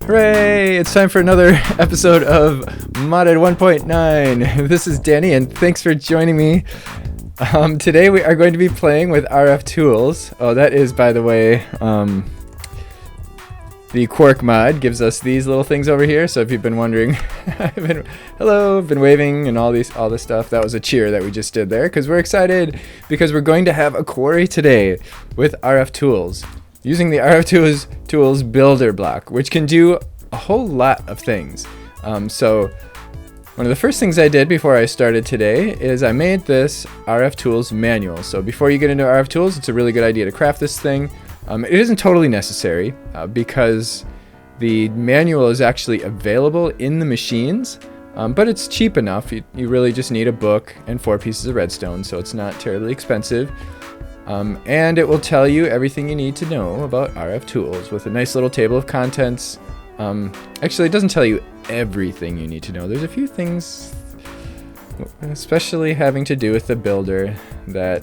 Hooray! It's time for another episode of Modded 1.9. This is Danny, and thanks for joining me. Today we are going to be playing with RF tools. Oh, that is, by the way, the Quark mod gives us these little things over here. So if you've been wondering, I've been waving and all this stuff. That was a cheer that we just did there because we're excited because we're going to have a quarry today with RF tools. Using the RF tools builder block, which can do a whole lot of things. So one of the first things I did before I started today is I made this RF tools manual. So before you get into RF tools, it's a really good idea to craft this thing. It isn't totally necessary because the manual is actually available in the machines, but it's cheap enough. You really just need a book and 4 pieces of redstone, so it's not terribly expensive. And it will tell you everything you need to know about RF tools with a nice little table of contents. Actually, it doesn't tell you everything you need to know. There's a few things, especially having to do with the builder, that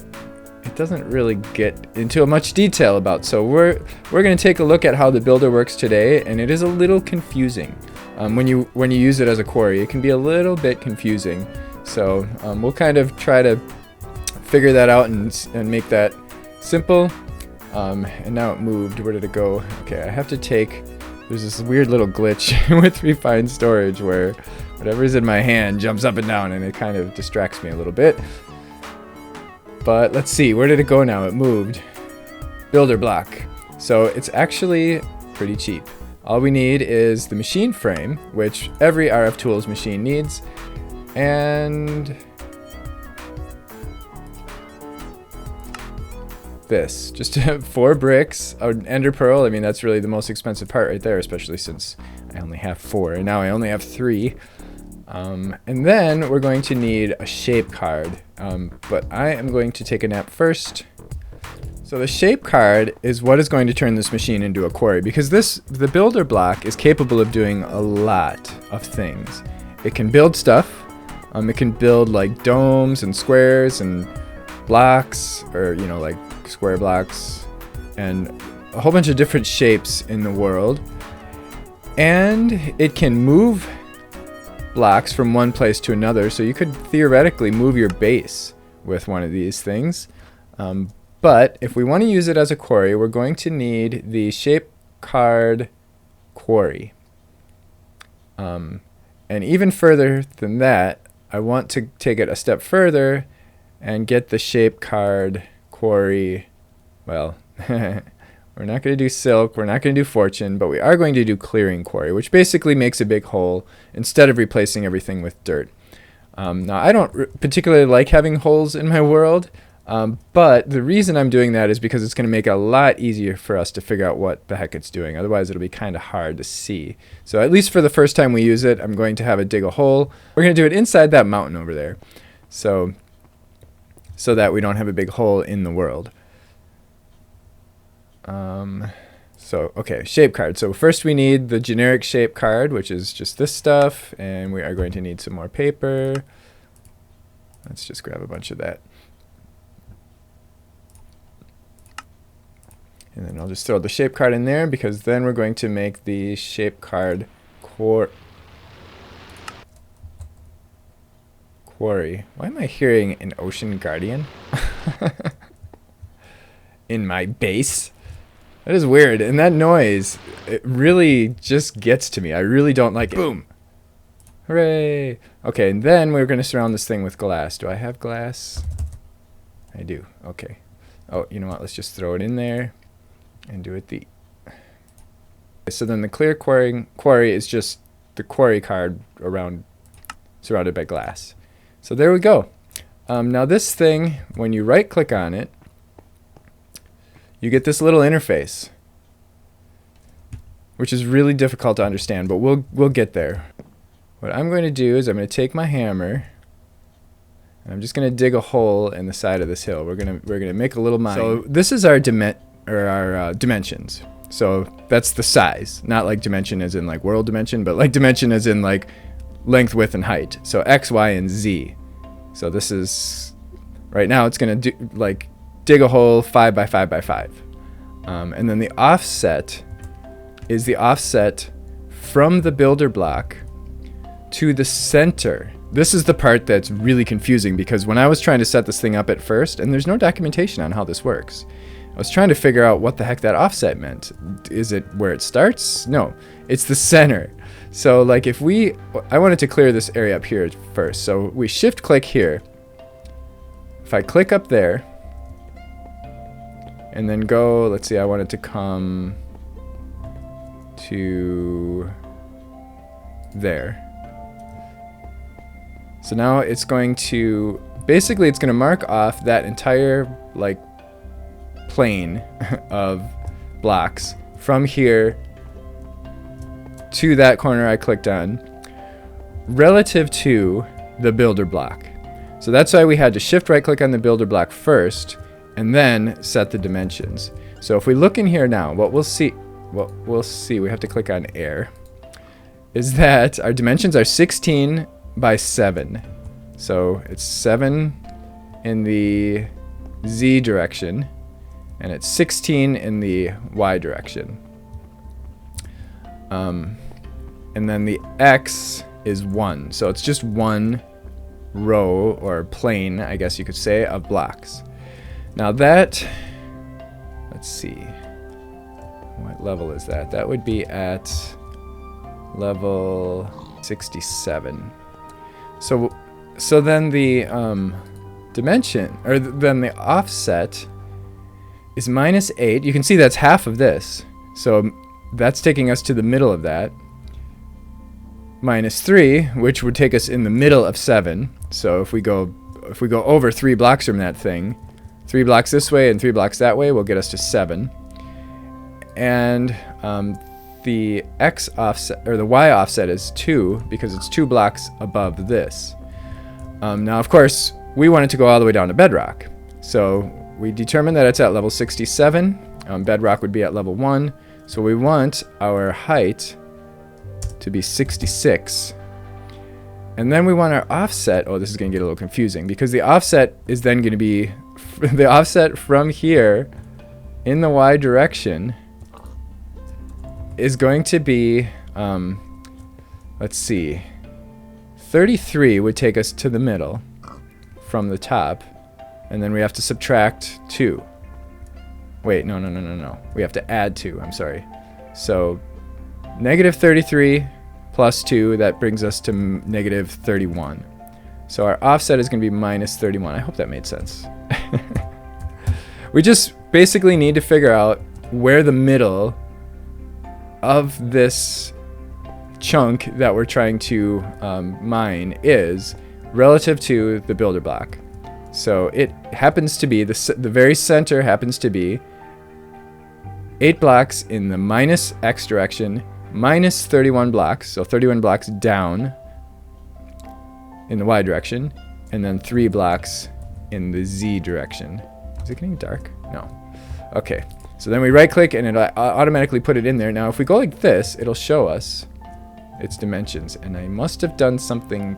it doesn't really get into much detail about. So we're going to take a look at how the builder works today, and it is a little confusing. When you use it as a quarry, it can be a little bit confusing. So we'll kind of try to figure that out and make that simple. And now it moved. Where did it go? Okay, I have to take... There's this weird little glitch with refined storage where whatever's in my hand jumps up and down, and it kind of distracts me a little bit. But let's see, where did it go now? It moved. Builder block. So it's actually pretty cheap. All we need is the machine frame, which every RF tools machine needs, and this, just 4 bricks, an ender pearl. I mean, that's really the most expensive part right there, especially since I only have 4 and now I only have 3. And then we're going to need a shape card, but I am going to take a nap first. So the shape card is what is going to turn this machine into a quarry, because the builder block is capable of doing a lot of things. It can build stuff. It can build like domes and squares and blocks, or like square blocks, and a whole bunch of different shapes in the world. And it can move blocks from one place to another, so you could theoretically move your base with one of these things. But if we want to use it as a quarry, we're going to need the shape card quarry. And even further than that, I want to take it a step further and get the shape card quarry. Well, we're not going to do silk, we're not going to do fortune, but we are going to do clearing quarry, which basically makes a big hole instead of replacing everything with dirt. Now, I don't particularly like having holes in my world, but the reason I'm doing that is because it's going to make it a lot easier for us to figure out what the heck it's doing. Otherwise, it'll be kind of hard to see. So at least for the first time we use it, I'm going to have it dig a hole. We're going to do it inside that mountain over there, so that we don't have a big hole in the world. Okay, shape card. So first we need the generic shape card, which is just this stuff, and we are going to need some more paper. Let's just grab a bunch of that. And then I'll just throw the shape card in there, because then we're going to make the shape card quarry. Why am I hearing an ocean guardian in my base? That is weird, and that noise, it really just gets to me. I really don't like it. Boom! Hooray! Okay, and then we're going to surround this thing with glass. Do I have glass? I do. Okay. Oh, you know what? Let's just throw it in there and do it So then the clear quarry is just the quarry card surrounded by glass. So there we go. Now this thing, when you right click on it, you get this little interface, which is really difficult to understand, but we'll get there. What I'm going to do is I'm going to take my hammer, and I'm just going to dig a hole in the side of this hill. We're going to make a little mine. So this is our dimensions. So that's the size, not like dimension as in like world dimension, but like dimension as in like length, width, and height. So X, Y, and Z. So this is, right now it's going to do like dig a hole 5 by 5 by 5. And then the offset is the offset from the builder block to the center. This is the part that's really confusing, because when I was trying to set this thing up at first, and there's no documentation on how this works, I was trying to figure out what the heck that offset meant. Is it where it starts? No, it's the center. So like if I wanted to clear this area up here first. So we shift click here. If I click up there and then go, let's see, I wanted to come to there. So now it's going to, basically it's going to mark off that entire like plane of blocks from here to that corner I clicked on relative to the builder block. So that's why we had to shift right click on the builder block first and then set the dimensions. So if we look in here now, what we'll see, we have to click on air, is that our dimensions are 16 by 7. So it's 7 in the Z direction and it's 16 in the Y direction. And then the X is 1. So it's just one row or plane, I guess you could say, of blocks. Now that, let's see, what level is that? That would be at level 67. So then the dimension, or then the offset is -8. You can see that's half of this. So that's taking us to the middle of that. -3, which would take us in the middle of 7. So if we go over 3 blocks from that thing, 3 blocks this way and 3 blocks that way will get us to 7. And the X offset, or the Y offset, is 2 because it's 2 blocks above this. Now, of course, we want it to go all the way down to bedrock. So we determined that it's at level 67. Bedrock would be at level 1. So we want our height to be 66. And then we want our offset. Oh, this is going to get a little confusing because the offset is then going to be the offset from here in the Y direction is going to be, let's see, 33 would take us to the middle from the top, and then we have to subtract 2. Wait, no. We have to add 2, I'm sorry. So -33 plus 2, that brings us to -31. So our offset is going to be -31. I hope that made sense. We just basically need to figure out where the middle of this chunk that we're trying to mine is relative to the builder block. So it happens to be, the very center happens to be 8 blocks in the -x direction, -31 blocks, so 31 blocks down in the Y direction, and then 3 blocks in the Z direction. Is it getting dark? No. Okay. So then we right click and it'll automatically put it in there. Now if we go like this, it'll show us its dimensions. And I must have done something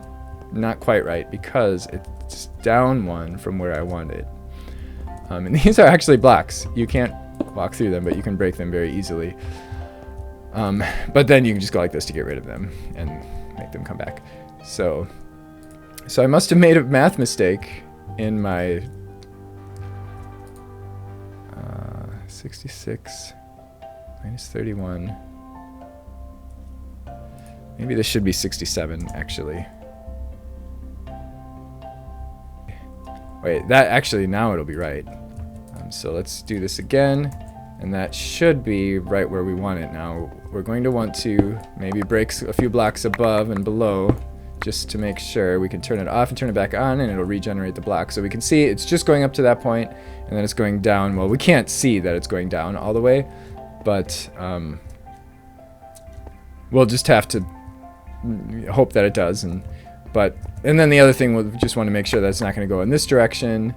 not quite right because it's down 1 from where I want it. And these are actually blocks. You can't walk through them, but you can break them very easily. But then you can just go like this to get rid of them and make them come back. So I must have made a math mistake in my 66 -31. Maybe this should be 67 actually. Wait, that actually, now it'll be right. So let's do this again, and that should be right where we want it. Now we're going to want to maybe break a few blocks above and below just to make sure. We can turn it off and turn it back on and it'll regenerate the block. So we can see it's just going up to that point and then it's going down. Well, we can't see that it's going down all the way, but we'll just have to hope that it does. And then the other thing, we'll just want to make sure that it's not going to go in this direction,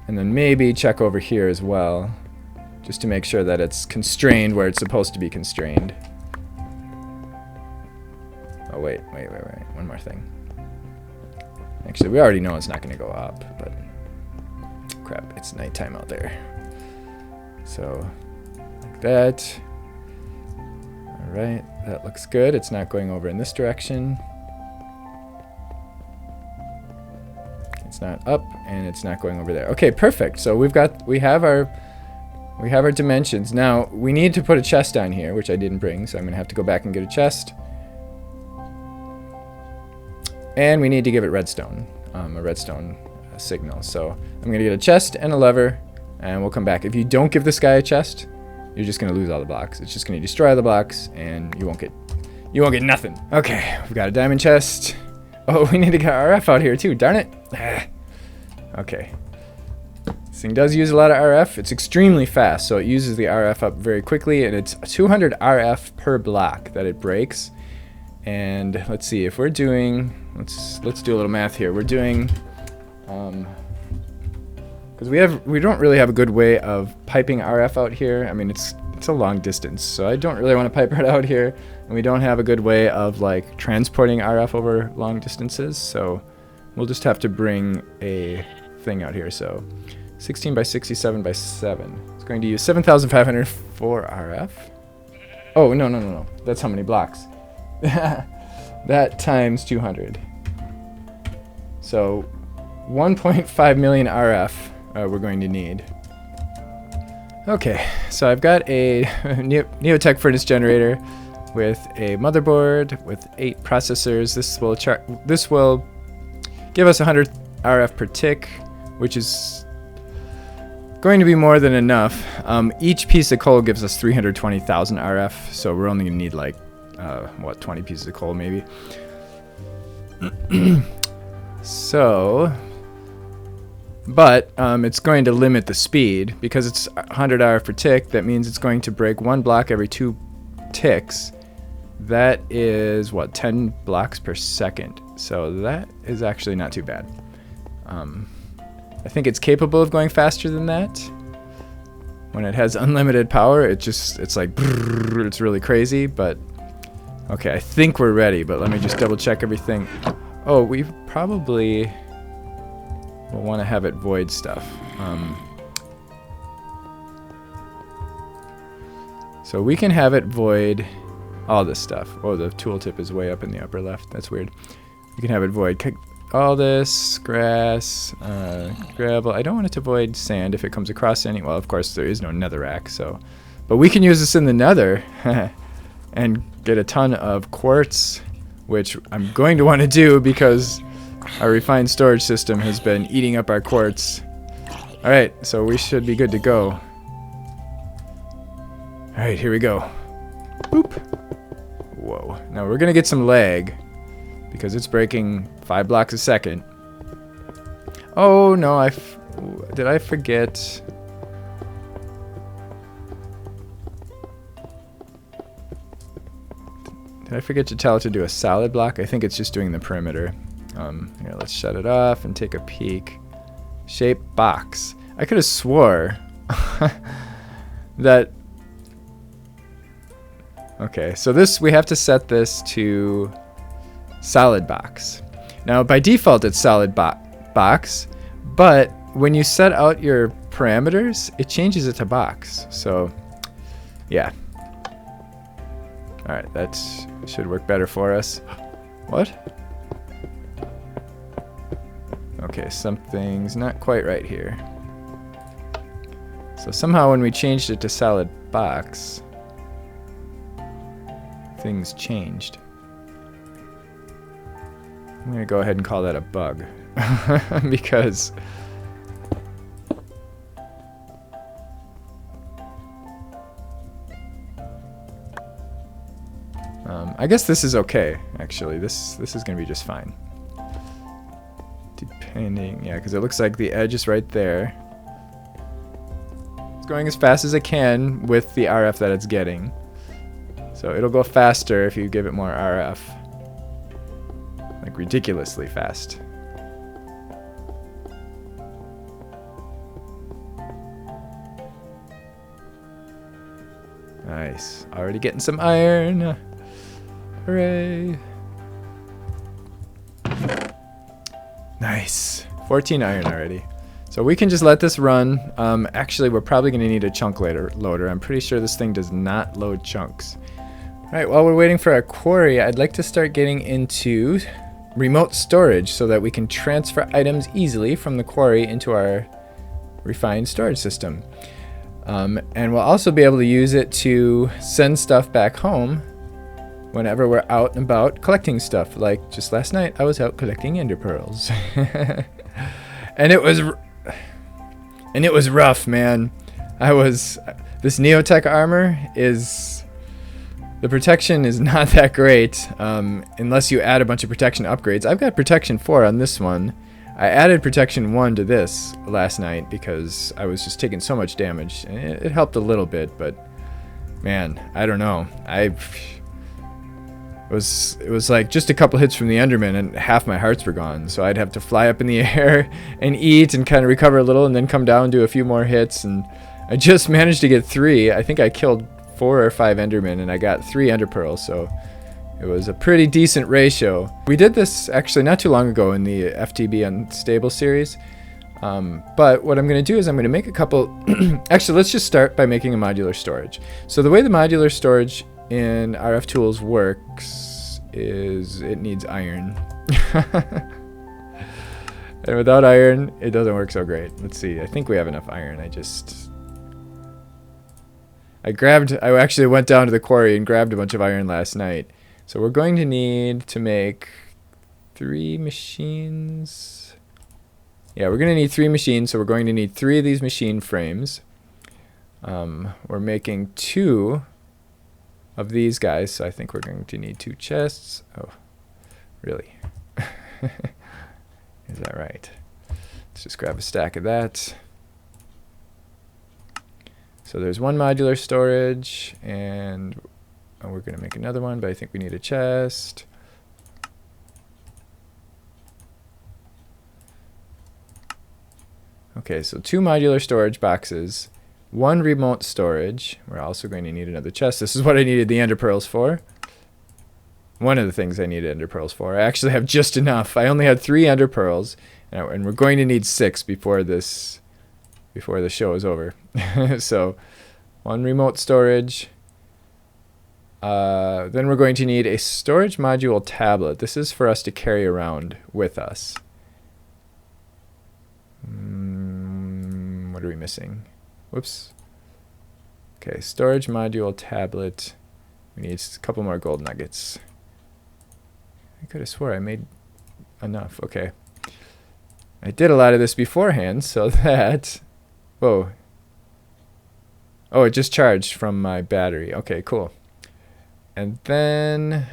and then maybe check over here as well just to make sure that it's constrained where it's supposed to be constrained. Oh, wait. One more thing. Actually, we already know it's not going to go up, but crap, it's nighttime out there. So, like that. Alright, that looks good. It's not going over in this direction. It's not up, and it's not going over there. Okay, perfect. So we have our dimensions. Now, we need to put a chest down here, which I didn't bring, so I'm going to have to go back and get a chest. And we need to give it redstone, a redstone signal. So I'm going to get a chest and a lever, and we'll come back. If you don't give this guy a chest, you're just going to lose all the blocks. It's just going to destroy the blocks, and you won't get nothing. Okay, we've got a diamond chest. Oh, we need to get RF out here too, darn it. Okay. This thing does use a lot of RF. It's extremely fast, so it uses the RF up very quickly, and it's 200 RF per block that it breaks. And let's see, if we're doing, let's do a little math here. We're doing, because we don't really have a good way of piping RF out here. I mean, it's a long distance, so I don't really want to pipe it out here, and we don't have a good way of like transporting RF over long distances, so we'll just have to bring a thing out here. So 16 by 67 by 7. It's going to use 7,504 RF. Oh, no. That's how many blocks. That times 200. So 1.5 million RF we're going to need. Okay, so I've got a Neotech furnace generator with a motherboard with 8 processors. This will give us 100 RF per tick, which is going to be more than enough. Each piece of coal gives us 320,000 RF, so we're only going to need like, 20 pieces of coal maybe. So, but it's going to limit the speed because it's 100 RF per tick. That means it's going to break 1 block every 2 ticks. That is, 10 blocks per second. So that is actually not too bad. I think it's capable of going faster than that. When it has unlimited power, it's like, brrr, it's really crazy, but okay, I think we're ready, but let me just double check everything. Oh, we probably will want to have it void stuff. So we can have it void all this stuff. Oh, the tooltip is way up in the upper left. That's weird. We can have it void all this, grass, gravel. I don't want it to void sand if it comes across any. Well, of course, there is no netherrack, so. But we can use this in the nether and get a ton of quartz, which I'm going to want to do because our refined storage system has been eating up our quartz. All right, so we should be good to go. All right, here we go. Boop. Whoa. Now we're going to get some lag because it's breaking 5 blocks a second. Oh, no, did I forget? Did I forget to tell it to do a solid block? I think it's just doing the perimeter. Here, let's shut it off and take a peek. Shape box. I could have swore that... Okay, so we have to set this to solid box. Now, by default, it's solid box, but when you set out your parameters, it changes it to box. So, yeah. All right, that should work better for us. What? Okay, something's not quite right here. So somehow when we changed it to solid box, things changed. I'm going to go ahead and call that a bug because I guess this is okay, actually. This is going to be just fine. Depending, yeah, because it looks like the edge is right there. It's going as fast as it can with the RF that it's getting. So it'll go faster if you give it more RF. Like ridiculously fast. Nice. Already getting some iron. Hooray. Nice. 14 iron already. So we can just let this run. Actually, we're probably going to need a chunk loader. I'm pretty sure this thing does not load chunks. Alright, while we're waiting for our quarry, I'd like to start getting into remote storage so that we can transfer items easily from the quarry into our refined storage system. And we'll also be able to use it to send stuff back home whenever we're out and about collecting stuff. Like just last night, I was out collecting ender pearls. and it was rough, man. This Neotech armor is... The protection is not that great unless you add a bunch of protection upgrades. I've got protection 4 on this one. I added protection 1 to this last night because I was just taking so much damage. And it helped a little bit, but man, I don't know. It was like just a couple hits from the Enderman and half my hearts were gone. So I'd have to fly up in the air and eat and kind of recover a little and then come down and do a few more hits. And I just managed to get 3. I think I killed 4 or 5 Endermen and I got 3 Ender Pearls, so it was a pretty decent ratio. We did this actually not too long ago in the FTB Unstable series, but what I'm going to do is I'm going to make a couple... Actually, let's just start by making a modular storage. So the way the modular storage in RF Tools works is it needs iron. And without iron, it doesn't work so great. Let's see, I think we have enough iron. I actually went down to the quarry and grabbed a bunch of iron last night. So we're going to need to make 3 machines. Yeah, we're going to need 3 machines, so we're going to need 3 of these machine frames. We're making 2 of these guys, so I think we're going to need 2 chests. Oh, really? Is that right? Let's just grab a stack of that. So there's 1 modular storage, and we're going to make another one, but I think we need a chest. Okay, so 2 modular storage boxes, 1 remote storage. We're also going to need another chest. This is what I needed the Ender Pearls for. One of the things I needed Ender Pearls for. I actually have just enough. I only had 3 Ender Pearls, and we're going to need 6 before the show is over. So 1 remote storage. Then we're going to need a storage module tablet. This is for us to carry around with us. What are we missing? Whoops. Okay, storage module tablet. We need a couple more gold nuggets. I could have swore I made enough. Okay. I did a lot of this beforehand so that... Whoa. Oh, it just charged from my battery. Okay, cool. And then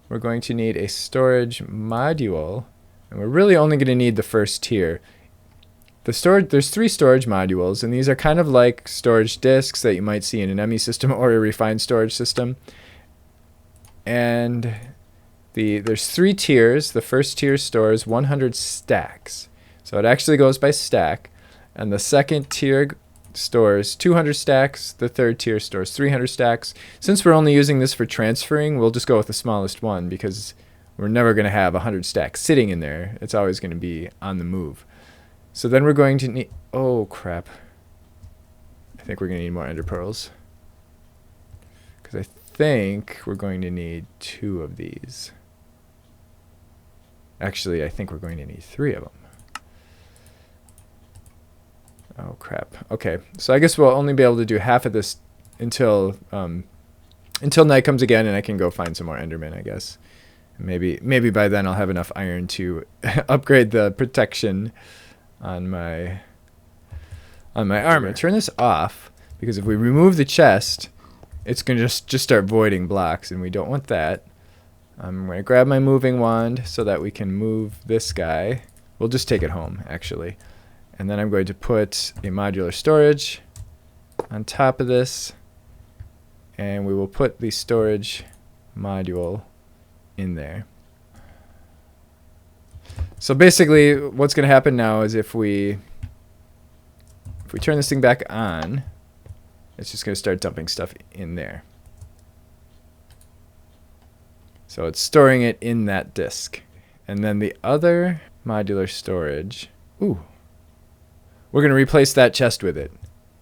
we're going to need a storage module. And we're really only going to need the first tier. There's 3 storage modules, and these are kind of like storage disks that you might see in an ME system or a refined storage system. And there's 3 tiers. The first tier stores 100 stacks. So it actually goes by stack. And the second tier stores 200 stacks. The third tier stores 300 stacks. Since we're only using this for transferring, we'll just go with the smallest one because we're never going to have 100 stacks sitting in there. It's always going to be on the move. So then we're going to need... Oh, crap. I think we're going to need more Ender Pearls. Because I think we're going to need 2 of these. Actually, I think we're going to need 3 of them. Oh, crap. Okay, so I guess we'll only be able to do half of this until night comes again, and I can go find some more Endermen, I guess. Maybe by then I'll have enough iron to upgrade the protection on my armor. Turn this off, because if we remove the chest, it's going to just start voiding blocks, and we don't want that. I'm going to grab my moving wand so that we can move this guy. We'll just take it home, actually. And then I'm going to put a modular storage on top of this, and we will put the storage module in there. So basically what's going to happen now is if we turn this thing back on, it's just going to start dumping stuff in there. So it's storing it in that disk. And then the other modular storage, we're going to replace that chest with it.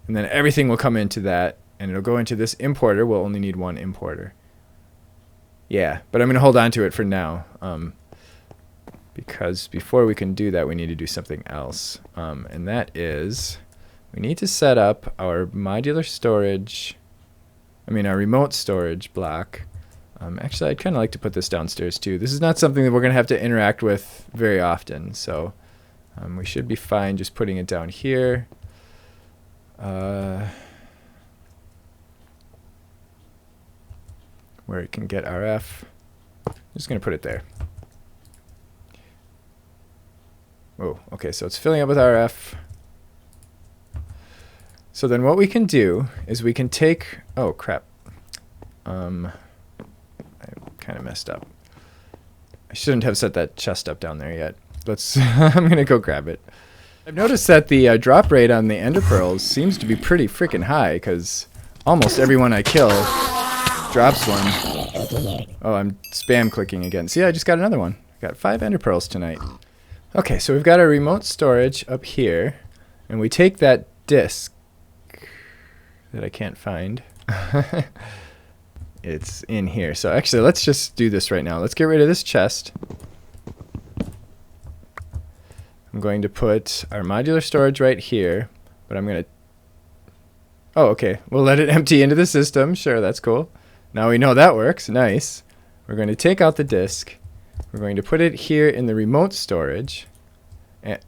And then everything will come into that, and it'll go into this importer. We'll only need one importer. Yeah, but I'm going to hold on to it for now, because before we can do that, we need to do something else, and that is we need to set up our modular storage, our remote storage block. Actually, I'd kind of like to put this downstairs too. This is not something that we're going to have to interact with very often, so we should be fine just putting it down here. Where it can get RF. I'm just going to put it there. Oh, okay, so it's filling up with RF. So then what we can do is we can take, oh crap. I kind of messed up. I shouldn't have set that chest up down there yet. Let's, I'm going to go grab it. I've noticed that the drop rate on the ender pearls seems to be pretty freaking high, because almost everyone I kill drops one. Oh, I'm spam clicking again. See, I just got another one. Got 5 ender pearls tonight. Okay, so we've got our remote storage up here, and we take that disk that I can't find. It's in here. So actually, let's just do this right now. Let's get rid of this chest. I'm going to put our modular storage right here, but I'm going to... Oh, okay. We'll let it empty into the system. Sure, that's cool. Now we know that works. Nice. We're going to take out the disk. We're going to put it here in the remote storage. And,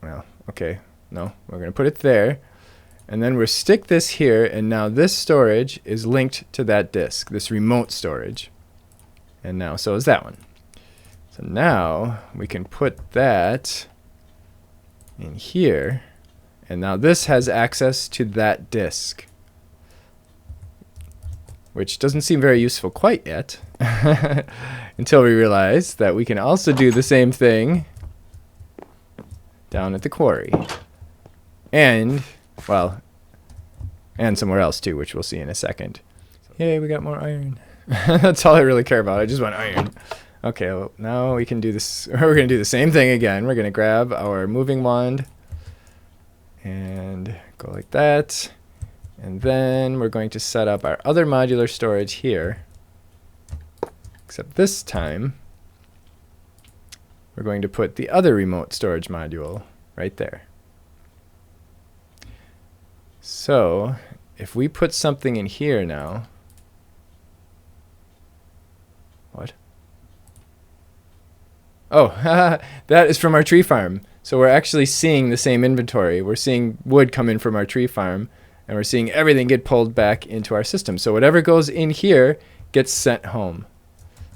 well, okay. No, we're going to put it there. And then we'll stick this here, and now this storage is linked to that disk, this remote storage. And now so is that one. So now we can put that in here, and now this has access to that disk, which doesn't seem very useful quite yet, until we realize that we can also do the same thing down at the quarry. And, well, and somewhere else too, which we'll see in a second. Yay, we got more iron. That's all I really care about. I just want iron. Okay, well, now we can do this. We're going to do the same thing again. We're going to grab our moving wand and go like that. And then we're going to set up our other modular storage here. Except this time, we're going to put the other remote storage module right there. So if we put something in here now, what? Oh, that is from our tree farm. So we're actually seeing the same inventory. We're seeing wood come in from our tree farm, and we're seeing everything get pulled back into our system. So whatever goes in here gets sent home.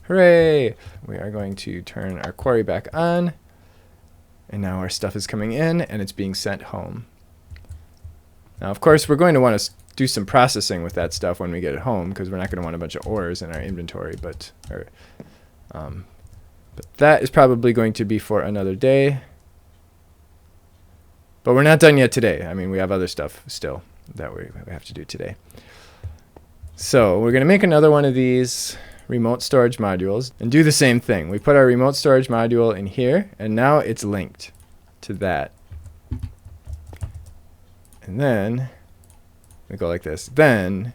Hooray! We are going to turn our quarry back on, and now our stuff is coming in and it's being sent home. Now, of course, we're going to want to do some processing with that stuff when we get it home, because we're not going to want a bunch of ores in our inventory. But that is probably going to be for another day. But we're not done yet today. I mean, we have other stuff still that we have to do today. So we're going to make another one of these remote storage modules and do the same thing. We put our remote storage module in here, and now it's linked to that. And then we go like this. Then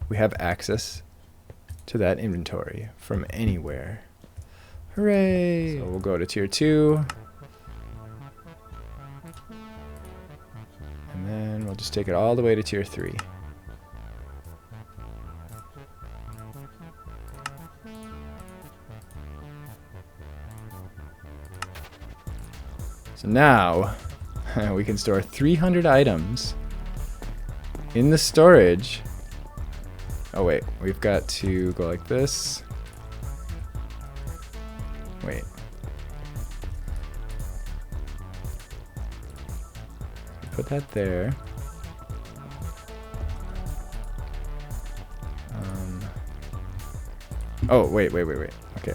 we have access to that inventory from anywhere. Hooray! So we'll go to tier 2. And then we'll just take it all the way to tier 3. So now we can store 300 items in the storage. Oh wait, we've got to go like this. Wait. Put that there. Oh, wait. Okay.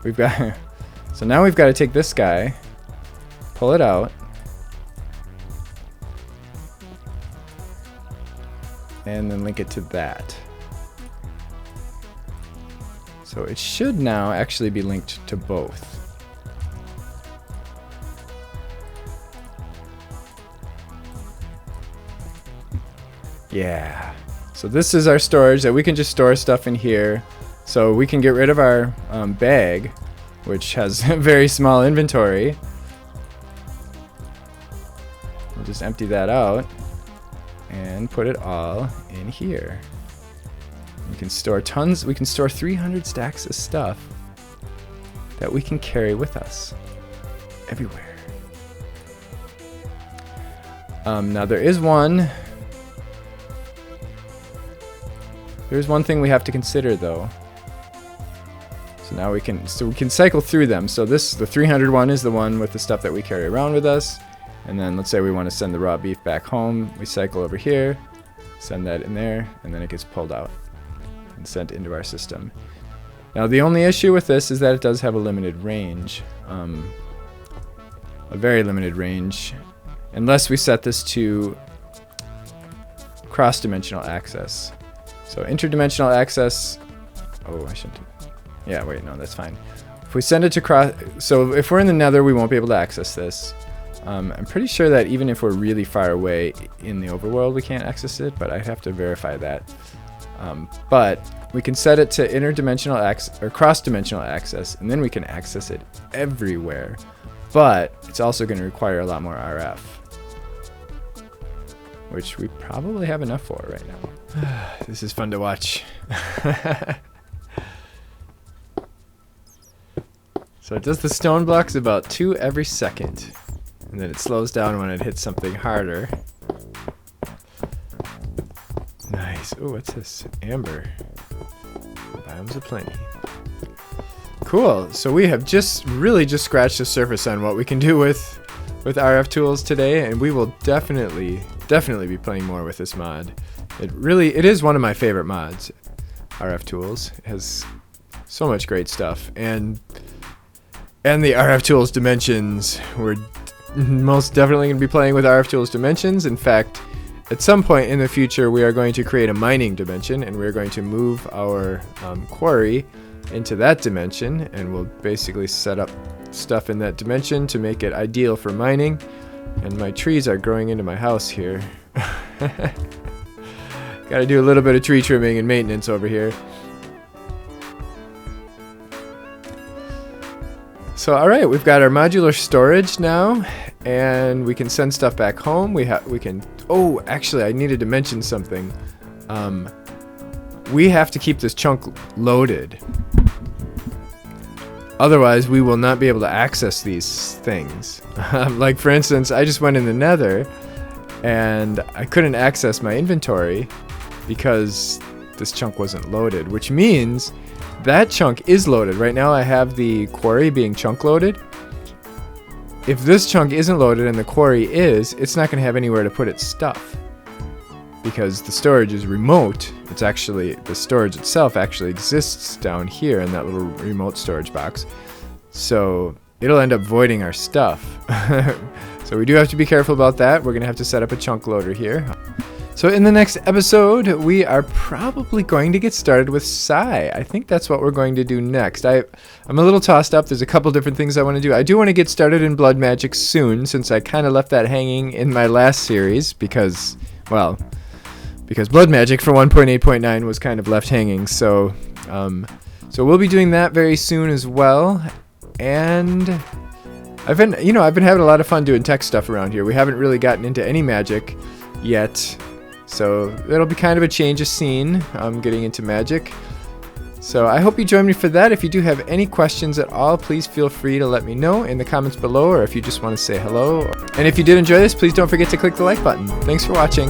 We've got... So now we've got to take this guy, pull it out, and then link it to that. So it should now actually be linked to both. Yeah. So this is our storage that we can just store stuff in here. So we can get rid of our bag, which has a very small inventory. We'll just empty that out and put it all in here. We can store tons, we can store 300 stacks of stuff that we can carry with us everywhere. Now there's one thing we have to consider though. So now we can cycle through them. So the 300 one is the one with the stuff that we carry around with us. And then let's say we want to send the raw beef back home. We cycle over here, send that in there, and then it gets pulled out and sent into our system. Now the only issue with this is that it does have a limited range. A very limited range. Unless we set this to cross-dimensional access. So interdimensional access, oh, I shouldn't. Yeah, wait, no, that's fine. If we send it to cross, so if we're in the nether, we won't be able to access this. I'm pretty sure that even if we're really far away in the overworld, we can't access it, but I have to verify that. But we can set it to interdimensional access or cross-dimensional access, and then we can access it everywhere. But it's also going to require a lot more RF, which we probably have enough for right now. This is fun to watch. So it does the stone blocks about 2 every second. And then it slows down when it hits something harder. Nice. Oh, what's this? Amber. Biomes of plenty. Cool. So we have really just scratched the surface on what we can do with RF tools today, and we will definitely be playing more with this mod. It is one of my favorite mods. RF tools. It has so much great stuff, and the RF tools dimensions, we're most definitely going to be playing with RF tools dimensions. In fact, at some point in the future, we are going to create a mining dimension, and we're going to move our quarry into that dimension, and we'll basically set up stuff in that dimension to make it ideal for mining. And my trees are growing into my house here. Got to do a little bit of tree trimming and maintenance over here. So alright, we've got our modular storage now, and we can send stuff back home. We can, oh, actually I needed to mention something. We have to keep this chunk loaded. Otherwise we will not be able to access these things. Like for instance, I just went in the nether and I couldn't access my inventory because this chunk wasn't loaded, which means that chunk is loaded. Right now I have the quarry being chunk loaded. If this chunk isn't loaded and the quarry is, it's not going to have anywhere to put its stuff. Because the storage is remote. It's actually, the storage itself actually exists down here in that little remote storage box. So it'll end up voiding our stuff. So we do have to be careful about that. We're going to have to set up a chunk loader here. So in the next episode, we are probably going to get started with Psy. I think that's what we're going to do next. I'm a little tossed up. There's a couple different things I want to do. I do want to get started in Blood Magic soon, since I kind of left that hanging in my last series because, well, because Blood Magic for 1.8.9 was kind of left hanging. So we'll be doing that very soon as well. And I've been having a lot of fun doing tech stuff around here. We haven't really gotten into any magic yet. So that'll be kind of a change of scene, getting into magic. So I hope you join me for that. If you do have any questions at all, please feel free to let me know in the comments below, or if you just want to say hello. And if you did enjoy this, please don't forget to click the like button. Thanks for watching.